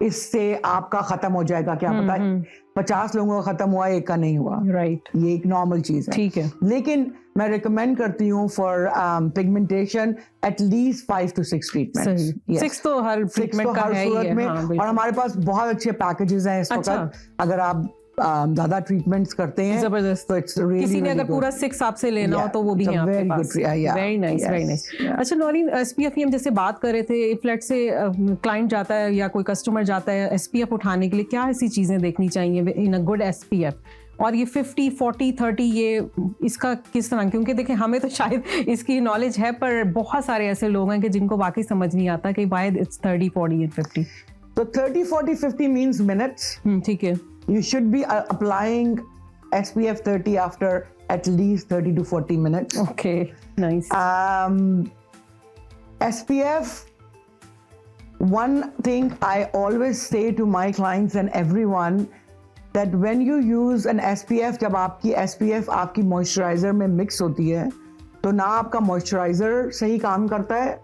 इससे आपका खत्म हो जाएगा, क्या पता है 50 लोगों का खत्म हुआ, एक का नहीं हुआ. राइट. ये एक नॉर्मल चीज है. ठीक है. लेकिन मैं रिकमेंड करती हूँ for pigmentation at least 5 to 6 treatments. 6 तो हर ट्रीटमेंट का है ही है. हाँ, और हमारे पास बहुत अच्छे पैकेजेस हैं इस वक्त. अगर आप ज्यादा ट्रीटमेंट्स करते हैं जबरदस्त, तो इट्स रियली, किसी ने अगर पूरा 6 आपसे लेना हो तो वो भी है आपके पास. Very nice, very nice. अच्छा नौरीन, SPF की हम जैसे बात कर रहे थे, इफ लेट से क्लाइंट जाता है या कोई कस्टमर जाता है SPF उठाने के लिए, क्या ऐसी चीजें देखनी चाहिए इन अ गुड SPF? और ये 50, 40, 30 ये इसका किस तरह, क्योंकि देखें हमें तो शायद इसकी नॉलेज है पर बहुत सारे ऐसे लोग हैं कि जिनको वाकई समझ नहीं आता कि वाई इट्स 30, 40 एंड 50. तो 30, 40, 50 मींस मिनट्स. ठीक है. You should be applying SPF 30 after at least 30 to 40 minutes. Okay, nice. SPF, one thing I always say to my clients and everyone, that when you use an SPF, जब आपकी SPF आपकी moisturiser में mix होती है तो ना आपका moisturiser सही काम करता है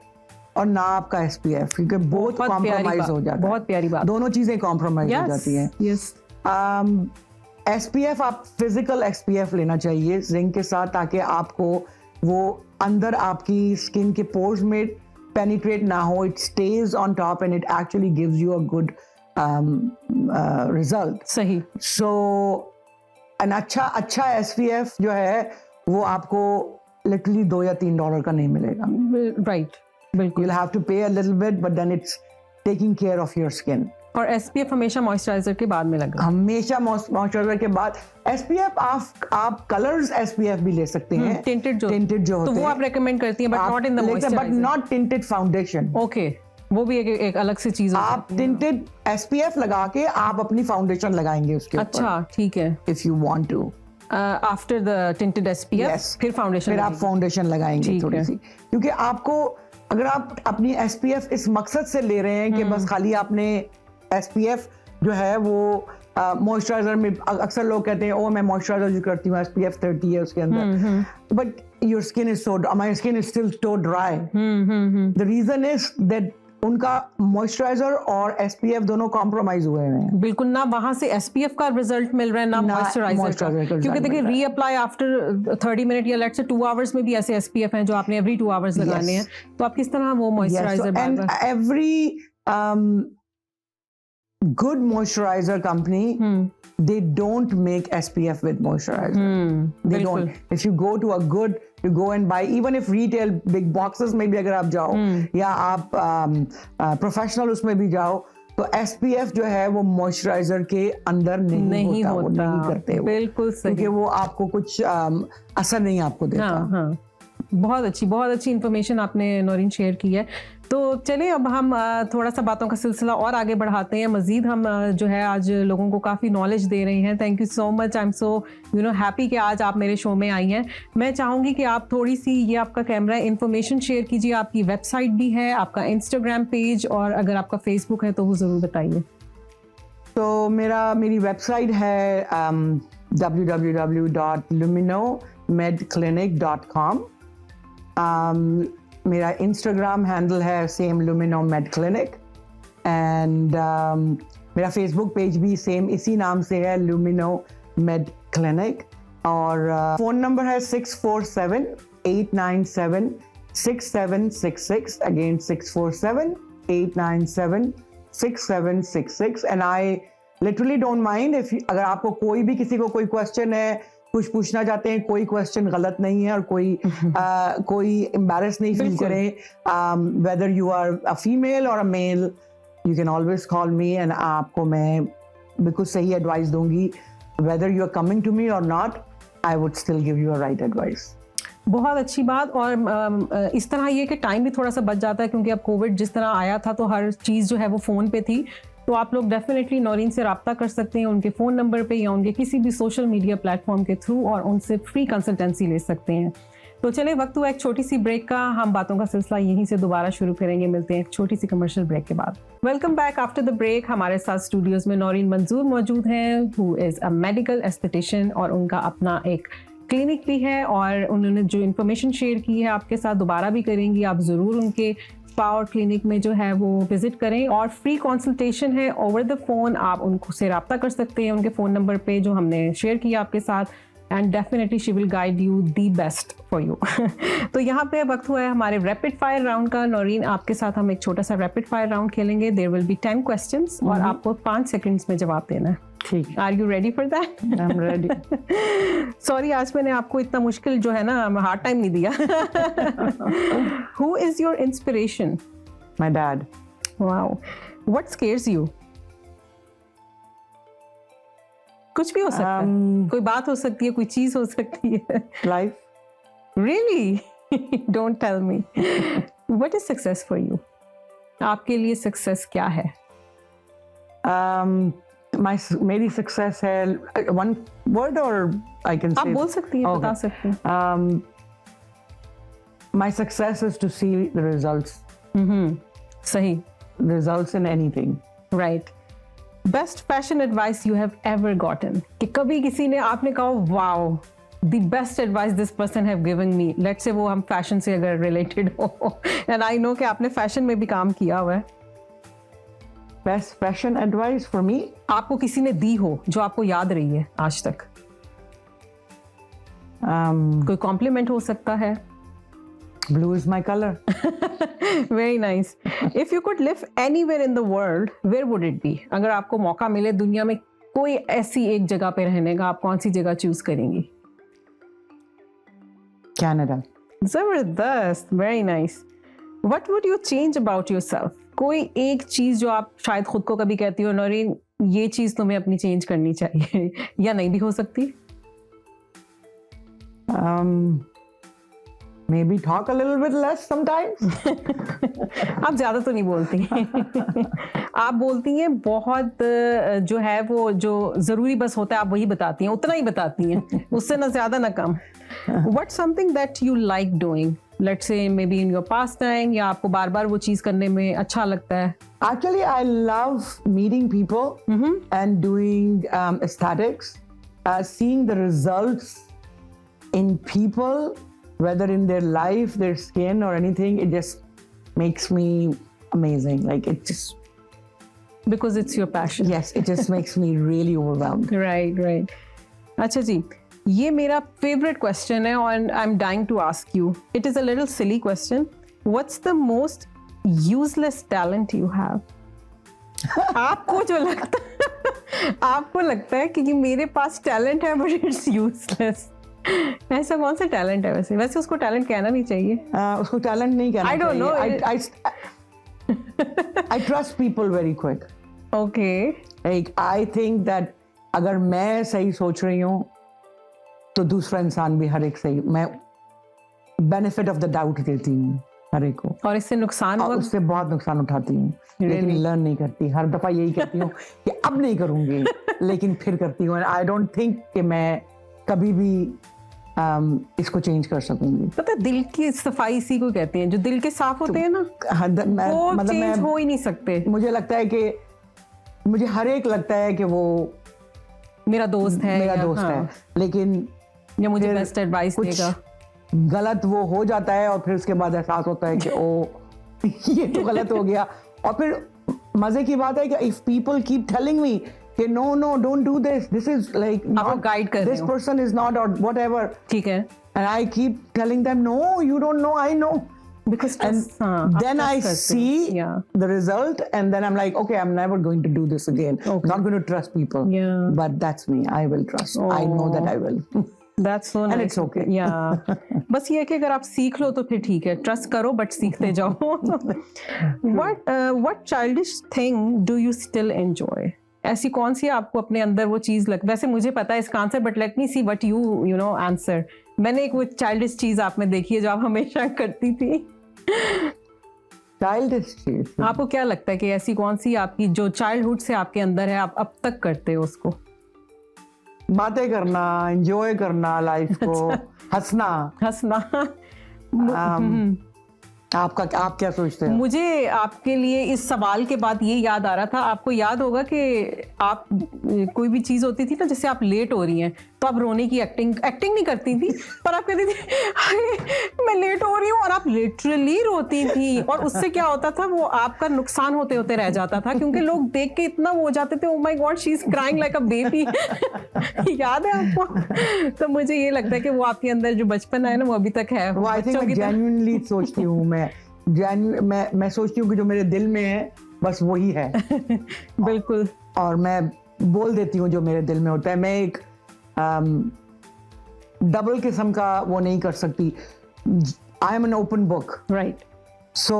और ना आपका SPF, क्योंकि बहुत कॉम्प्रोमाइज हो जाता है. बहुत प्यारी बात. दोनों चीजें कॉम्प्रोमाइज हो जाती हैं. Yes. SPF आप फिजिकल SPF लेना चाहिए जिंक के साथ, ताकि आपको वो अंदर आपकी स्किन के पोर्स में पेनिट्रेट ना हो. It stage on top and it actually gives you a good result. सही. सो एन अच्छा SPF जो है वो आपको लिटरली $2 या $3 का नहीं मिलेगा. राइट, बिल्कुल. You'll have to pay a little bit, but then it's taking care of your skin. और SPF हमेशा मॉइस्चराइजर के बाद में लगा. हमेशा मॉइस्चराइजर के बाद. SPF आप कलर्स SPF भी ले सकते हैं, टिंटेड जो होते हैं, तो वो आप रेकमेंड करती हैं, but not in the moisturiser, but not tinted foundation. Okay, वो भी एक अलग सी चीज. आप टिंटेड SPF लगा के आप अपनी फाउंडेशन लगाएंगे उसके ऊपर. अच्छा, ठीक है. If you want to after the tinted SPF फिर आप फाउंडेशन लगाएंगे थोड़ी सी, क्योंकि आपको अगर आप अपनी SPF इस मकसद से ले रहे हैं कि बस खाली आपने SPF जो है वो मॉइस्चराइजर में, अक्सर लोग कहते हैं ओ मैं मॉइस्चराइजर यूज करती हूँ, SPF 30 है उसके अंदर, but your skin is so, my skin is still so dry. The reason is that उनका मॉइस्चराइजर और SPF दोनों कॉम्प्रोमाइज हुए हैं. बिल्कुल, ना वहां से SPF का रिजल्ट मिल रहा है ना मॉइस्चराइजर का, क्योंकि देखिए रीअप्लाई आफ्टर 30 मिनट या लेट्स से 2 आवर्स में भी ऐसे SPF हैं जो आपने एवरी 2 आवर्स लगाने हैं. तो आप किस तरह वो moisturiser and every good moisturizer company, they don't make SPF with moisturizer. They don't. If you go to a good, you go and buy, even if retail big boxes में भी अगर आप जाओ या आप professional उसमें भी जाओ, तो SPF जो है वो मॉइस्चराइजर के अंदर नहीं होता. वो नहीं करते. बिल्कुल सही. क्योंकि वो आपको कुछ असर नहीं आपको देता. हाँ. बहुत अच्छी इन्फॉर्मेशन आपने नौरीन शेयर की है. तो चलिए अब हम थोड़ा सा बातों का सिलसिला और आगे बढ़ाते हैं. मज़ीद हम जो है आज लोगों को काफ़ी नॉलेज दे रहे हैं. Thank you so much. I am so happy कि आज आप मेरे शो में आई हैं. मैं चाहूँगी कि आप थोड़ी सी, ये आपका कैमरा, इन्फॉर्मेशन शेयर कीजिए. आपकी वेबसाइट भी है, आपका इंस्टाग्राम पेज, और अगर आपका फेसबुक है तो वो ज़रूर बताइए. मेरी वेबसाइट है www.luminomedclinic.com. मेरा इंस्टाग्राम हैंडल है सेम luminomedclinic, एंड मेरा फेसबुक पेज भी सेम इसी नाम से है luminomedclinic, और फ़ोन नंबर है 647-897-6766, again 647-897-6766, and I literally don't mind if अगर आपको कोई भी किसी को कोई क्वेश्चन है, कुछ पूछना चाहते हैं, कोई क्वेश्चन गलत नहीं है और कोई एम्बैरेस नहीं फील करें, whether you are a female और a male, you can always call me and आपको मैं बिल्कुल सही एडवाइस दूंगी, whether you are coming to me और not, I would still give you a right advice. बहुत अच्छी बात। और इस तरह ये कि टाइम भी थोड़ा सा बच जाता है, क्योंकि अब कोविड जिस तरह आया था तो हर चीज़ जो है वो फ़ोन पे थी, तो आप लोग डेफिनेटली नौरीन से रब्ता कर सकते हैं उनके फ़ोन नंबर पे या उनके किसी भी सोशल मीडिया प्लेटफॉर्म के थ्रू, और उनसे फ्री कंसल्टेंसी ले सकते हैं। तो चले वक्त हुआ एक छोटी सी ब्रेक का, हम बातों का सिलसिला यहीं से दोबारा शुरू करेंगे। मिलते हैं एक छोटी सी कमर्शियल ब्रेक के बाद। Welcome back after the break. हमारे साथ स्टूडियोज़ में नौरीन मंजूर मौजूद हैं, who is a medical aesthetician, और उनका अपना एक क्लिनिक भी है, और उन्होंने जो इन्फॉर्मेशन शेयर की है आपके साथ दोबारा भी करेंगी। आप ज़रूर उनके स्पा और क्लिनिक में जो है वो विजिट करें, और फ्री कंसल्टेशन है ओवर द फ़ोन, आप उनको से रब्ता कर सकते हैं उनके फ़ोन नंबर पे जो हमने शेयर किया आपके साथ, and definitely she will guide you the best for you. तो यहाँ पे वक्त हुआ है हमारे रैपिड फायर राउंड का। नौरीन, आपके साथ हम एक छोटा सा रैपिड फायर राउंड खेलेंगे। देयर विल बी 10 क्वेश्चंस और आपको 5 सेकंड्स में जवाब देना है। ठीक है। Are you ready for that? I am ready. Sorry, आज मैंने आपको इतना मुश्किल जो है ना हार्ड टाइम नहीं दिया। Who is your inspiration? My dad. Wow. What scares you? कुछ भी हो सकता है, कोई बात हो सकती है, कोई चीज हो सकती है। Life. Really? Don't tell me. What is success for you? आपके लिए सक्सेस क्या है? मेरी सक्सेस है वन वर्ड, और आई कैन आप बोल सकती हैं, बता सकती हैं। My success is to see the results. सही। Results in anything. Right. Best fashion advice you have ever gotten, कि कभी किसी ने आपने कहा wow the best advice this person have given me, let's say वो हम फैशन से अगर रिलेटेड हो, एंड आई नो कि आपने फैशन में भी काम किया हुआ है। Best fashion advice for me, आपको किसी ने दी हो जो आपको याद रही है आज तक? कोई कॉम्प्लीमेंट हो सकता है। Blue is my color. Very nice. If you could live anywhere in the world, where would it be? अगर आपको मौका मिले दुनिया में कोई ऐसी एक जगह पे रहने का, आप कौन सी जगह चूज करेंगी? Canada. जबरदस्त। Very nice. What would you change about yourself? कोई एक चीज जो आप शायद खुद को कभी कहती हो नौरीन ये चीज तुम्हें अपनी चेंज करनी चाहिए, या नहीं भी हो सकती? Maybe talk a little bit less sometimes. आप ज्यादा तो नहीं बोलती। आप बोलती हैं बहुत, जो है वो जो जरूरी बस होता है आप वही बताती हैं, उतना ही बताती हैं, उससे ना ज्यादा ना कम। What's something that you like doing? Let's say maybe in your pastime, या आपको बार बार वो चीज करने में अच्छा लगता है? Actually, I love meeting people and doing aesthetics, seeing the results in people, whether in their life, their skin or anything. It just makes me amazing. Like it just, Because it's your passion. yes, it just makes me really overwhelmed. Right, right. अच्छा जी, ये मेरा favorite question है and I'm dying to ask you. It is a little silly question. What's the most useless talent you have? आपको जो लगता आपको लगता है कि मेरे पास टैलेंट है but it's useless. ऐसा कौन सा टैलेंट है? वैसे उसको टैलेंट कहना नहीं चाहिए। उसको टैलेंट नहीं कहना I don't know. I trust people very quick. Okay. Like I think that अगर मैं सही सोच रही हूँ तो दूसरा इंसान भी हर एक सही, मैं benefit of the doubt देती हूँ हर एक को, और इससे नुकसान और हुआ? उससे बहुत नुकसान उठाती हूँ, लेकिन लर्न नहीं करती। हर दफा यही कहती हूँ कि अब नहीं करूँगी, लेकिन फिर करती हूँ। आई डोंट थिंक कि मैं कभी भी इसको चेंज कर सकूंगी। पता है, दिल की सफाई इसी को कहते हैं, जो दिल के साफ होते हैं ना, वो चेंज हो ही नहीं सकते। मुझे लगता है कि मुझे हर एक लगता है कि वो मेरा दोस्त है, मेरा दोस्त है, लेकिन या मुझे फिर बेस्ट एडवाइस कुछ देगा। गलत वो हो जाता है और फिर उसके बाद एहसास होता है कि ओ ये तो गलत हो गया। और फिर मजे की बात है कि if people keep telling me कि no don't do this is like आपको गाइड कर रहे दिस हो। पर्सन इज नॉट और व्हाटएवर, ठीक है, and I keep telling them no, you don't know, I know, because and then I see yeah. the result and then I'm like, okay, I'm never going to do this again. Okay. Not going to trust people. Yeah. But that's me, I will trust. I know that I will. That's so And nice. it's okay. Yeah. बस ये है कि अगर आप सीख लो तो फिर ठीक है, ट्रस्ट करो बट सीखते जाओ। what childish thing do you still enjoy? ऐसी कौन सी आपको अपने अंदर वो चीज लग, वैसे मुझे पता है इसका answer but let me see what you know answer. मैंने एक वो चाइल्डिश चीज आप में देखी है जो आप हमेशा करती थी। Childish चीज। आपको क्या लगता है कि ऐसी कौन सी आपकी जो चाइल्डहुड से आपके अंदर है, आप अब तक करते हो उसको? बातें करना, एंजॉय करना लाइफ को, हंसना। आप क्या सोचते हैं? मुझे आपके लिए इस सवाल के बाद ये याद आ रहा था, आपको याद होगा कि आप कोई भी चीज होती थी ना, जैसे आप लेट हो रही हैं तो आप रोने की एक्टिंग नहीं करती थी, पर आप कहती थी हाय मैं लेट हो रही हूँ, और आप लिटरली रोती थी। और उससे क्या होता था, वो आपका नुकसान होते होते रह जाता था, क्योंकि लोग देख के इतना वो हो जाते थे, oh my God she is crying like a baby. याद है आपको? तो मुझे ये लगता है कि वो आपके अंदर जो बचपन है ना, वो अभी तक है। वो आई थिंक मैं जेन्युइनली सोचती हूँ, मैं सोचती हूँ कि जो मेरे दिल में है बस वही है। बिल्कुल। और मैं बोल देती हूँ जो मेरे दिल में होता है। मैं एक डबल किस्म का वो नहीं कर सकती। I am an open book, right, so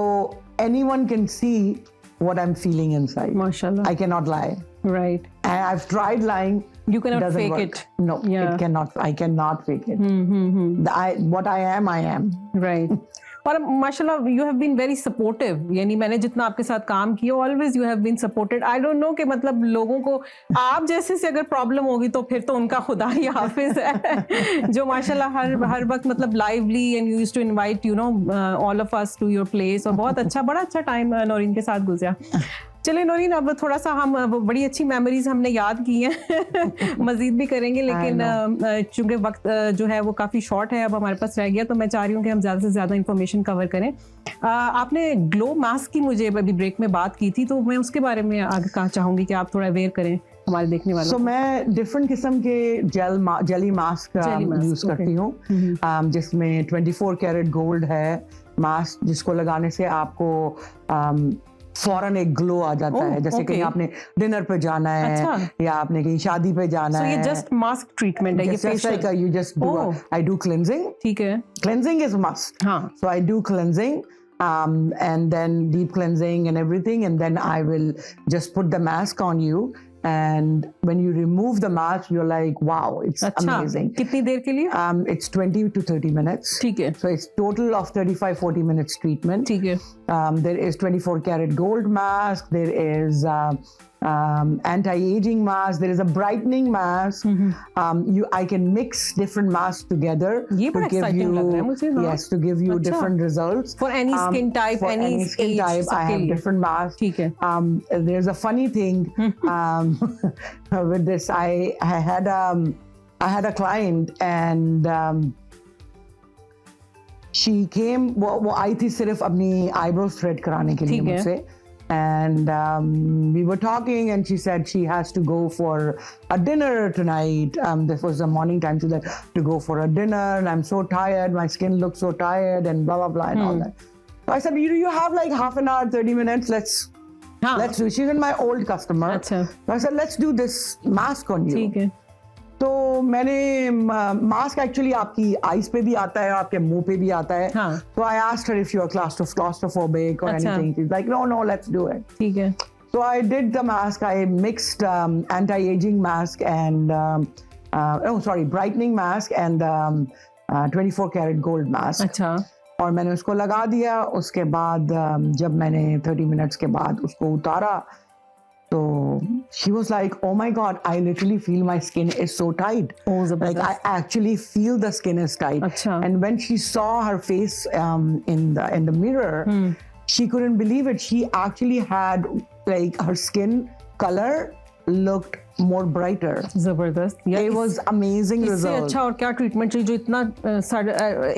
anyone can see what I'm feeling inside. Mashallah. I cannot lie. Right. And I've tried lying. You cannot doesn't fake work. it. No, Yeah. it cannot. I cannot fake it. What I am. Right. और माशाल्लाह you have been very supportive, यानी मैंने जितना आपके साथ काम किया always you have been supported. I don't know कि मतलब लोगों को आप जैसे से अगर प्रॉब्लम होगी तो फिर तो उनका खुदा ही हाफिज है, जो माशाल्लाह हर वक्त मतलब lively and you used to invite you know all of us to your place, और बहुत अच्छा, बड़ा अच्छा टाइम नौरीन के साथ गुजरा। चलिए नौरीन, अब थोड़ा सा हम बड़ी अच्छी मेमोरीज हमने याद की हैं, मजीद भी करेंगे, लेकिन चूंकि वक्त जो है वो काफ़ी शॉर्ट है अब हमारे पास रह गया, तो मैं चाह रही हूँ कि हम ज़्यादा से ज़्यादा इन्फॉर्मेशन कवर करें। आपने ग्लो मास्क की मुझे अभी ब्रेक में बात की थी, तो मैं उसके बारे में आगे कहा चाहूँगी कि आप थोड़ा अवेयर करें हमारे देखने वालों। मैं डिफरेंट किस्म के जेली मास्क यूज करती हूँ, जिसमें 24 कैरेट गोल्ड है मास्क, जिसको लगाने से आपको फौरन एक ग्लो आ जाता है, जैसे कहीं आपने डिनर पे जाना है, अच्छा, या आपने कहीं शादी पे जाना है। ये जस्ट मास्क ट्रीटमेंट है, ये facial? You just do I do cleansing. ठीक है, cleansing is must. हाँ, so I do cleansing, and then deep cleansing and everything, and then I will just put the mask on you, and when you remove the mask you're like wow, it's amazing. कितनी देर के लिए? It's 20 to 30 minutes. ठीक है, so it's total of 35-40 minutes treatment. ठीक है। There is 24 karat gold mask, there is anti-aging mask, there is a brightening mask. I can mix different masks together ये to give you, लग रहा है मुझे, हाँ? yes, to give you different results. For any skin type, for any skin age, type, I have different masks. ठीक है। There's a funny thing with this. I had a client, and she came, वो आई थी सिर्फ अपनी eyebrows thread कराने के लिए मुझसे, and we were talking, and she said she has to go for a dinner tonight. This was the morning time. She said to go for a dinner, and I'm so tired, my skin looks so tired, and blah blah blah and all that. So I said, you have like half an hour, 30 minutes, let's do. She's in my old customer. अच्छा। So I said, let's do this mask on you. ठीक है। तो मैंने mask actually आपकी eyes पे भी आता है, आपके मुंह पे भी आता है। हाँ। So I asked her if you're claustrophobic or anything. She's like, no, let's do it. ठीक है। So I did the mask. I mixed anti-aging mask and brightening mask and 24 karat gold mask. अच्छा। और मैंने उसको लगा दिया। उसके बाद जब मैंने 30 minutes के बाद उसको उतारा, so she was like, oh my God, I literally feel my skin is so tight. Like I actually feel the skin is tight. Achha. And when she saw her face in the mirror, she couldn't believe it. She actually had like her skin color looked more brighter. जबरदस्त। It was amazing इससे result. अच्छा और क्या treatment चाहिए जो इतना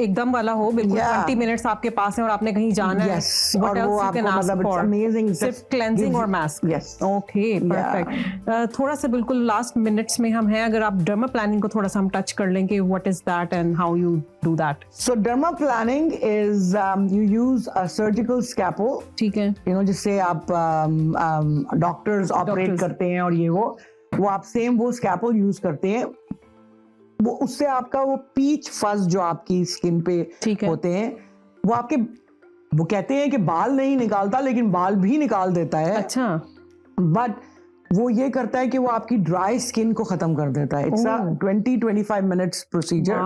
एकदम वाला हो, बिल्कुल 20 मिनट्स आपके पास है और आपने कहीं जाना है। Yes, What और else वो you आपको can ask मतलब it's for? amazing. सिर्फ क्लेंजिंग और मास्क। Yes. Okay, perfect. थोड़ा सा बिल्कुल लास्ट मिनट्स में हम हैं, अगर आप डर्मा प्लानिंग को थोड़ा सा हम टच कर लें कि what is that and how you do that. So dermaplaning is you use a surgical scalpel. ठीक है। You know, जिससे आप डॉक्टर्स ऑपरेट करते हैं और ये वो आप सेम वो स्कैपल यूज करते हैं। वो उससे आपका वो पीच फज जो आपकी स्किन पे होते हैं वो आपके, वो कहते हैं कि बाल नहीं निकालता लेकिन बाल भी निकाल देता है। अच्छा। बट वो ये करता है कि वो आपकी ड्राई स्किन को खत्म कर देता है। It's a 20-25 minutes procedure,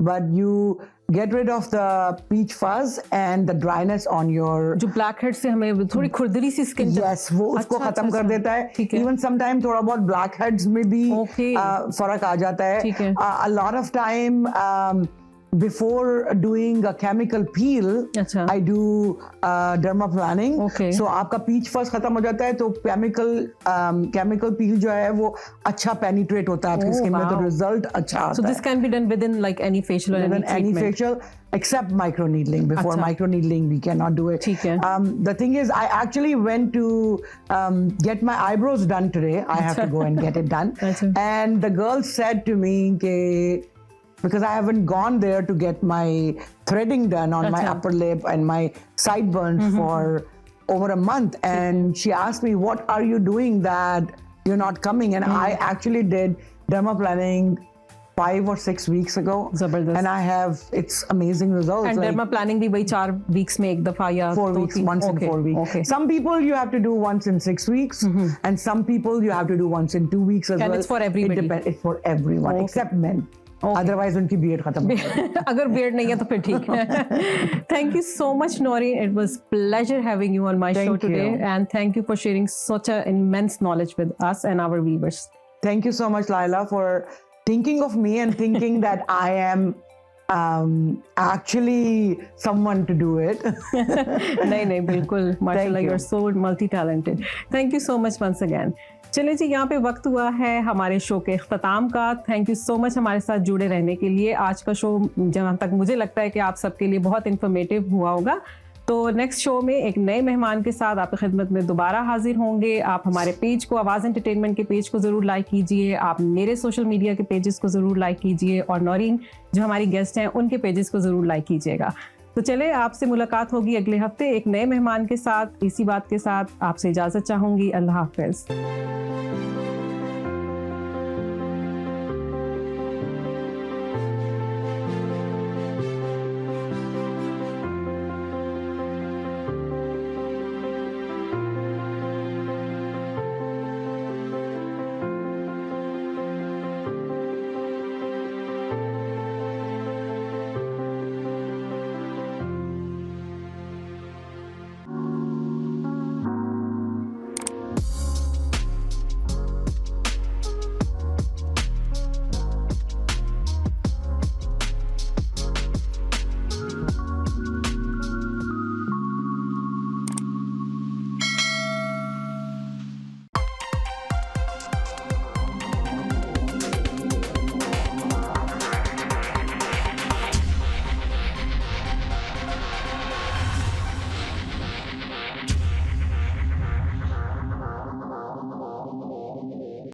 but you get rid of the peach fuzz and the dryness on your जो ब्लैक हेड से हमें थोड़ी खुरदरी सी स्किन। yes, वो उसको खत्म कर देता है। Even sometime थोड़ा बहुत ब्लैक हेड्स में भी फर्क आ जाता है। A lot of time before doing a chemical peel, I do dermaplaning. So आपका peach fuzz खत्म हो जाता है तो chemical peel जो है वो अच्छा penetrate होता है आपकी स्किन में, तो रिजल्ट अच्छा आता है। So this can be done within like any facial or any facial except microneedling. Before microneedling we cannot do it. The thing is I actually went to get my eyebrows done today. I have to go and get it done. And the girl said to me ke, because I haven't gone there to get my threading done on my upper lip and my sideburns for over a month, and she asked me, what are you doing that you're not coming? And I actually did dermaplaning 5 or 6 weeks ago. Zabardast. And I have, it's amazing results. And dermaplaning भी वही 4 weeks में एक दफा या 4 weeks, once in 4 weeks. Some people you have to do once in 6 weeks, and some people you have to do once in 2 weeks as well. And it's for everybody. It depends. It's for everyone except men. Otherwise उनकी beard खत्म हो जाएगी। अगर beard नहीं है तो फिर ठीक है। Thank you so much, Noreen. It was pleasure having you on my show today, and thank you for sharing such an immense knowledge with us and our viewers. Thank you so much, Laila, for thinking of me and thinking that I am actually someone to do it. नहीं बिल्कुल, माशाल्लाह, you're so multi-talented. Thank you so much once again. चलिए जी, यहाँ पे वक्त हुआ है हमारे शो के इख्तिताम का। थैंक यू सो मच हमारे साथ जुड़े रहने के लिए। आज का शो जहाँ तक मुझे लगता है कि आप सबके लिए बहुत इन्फॉर्मेटिव हुआ होगा। तो नेक्स्ट शो में एक नए मेहमान के साथ आपकी खिदमत में दोबारा हाजिर होंगे। आप हमारे पेज को, आवाज़ एंटरटेनमेंट के पेज को ज़रूर लाइक कीजिए, आप मेरे सोशल मीडिया के पेजेस को ज़रूर लाइक कीजिए, और नौरीन जो हमारी गेस्ट हैं उनके पेजेस को ज़रूर लाइक कीजिएगा। तो चले, आपसे मुलाकात होगी अगले हफ्ते एक नए मेहमान के साथ। इसी बात के साथ आपसे इजाज़त चाहूँगी। अल्लाह हाफ़िज़।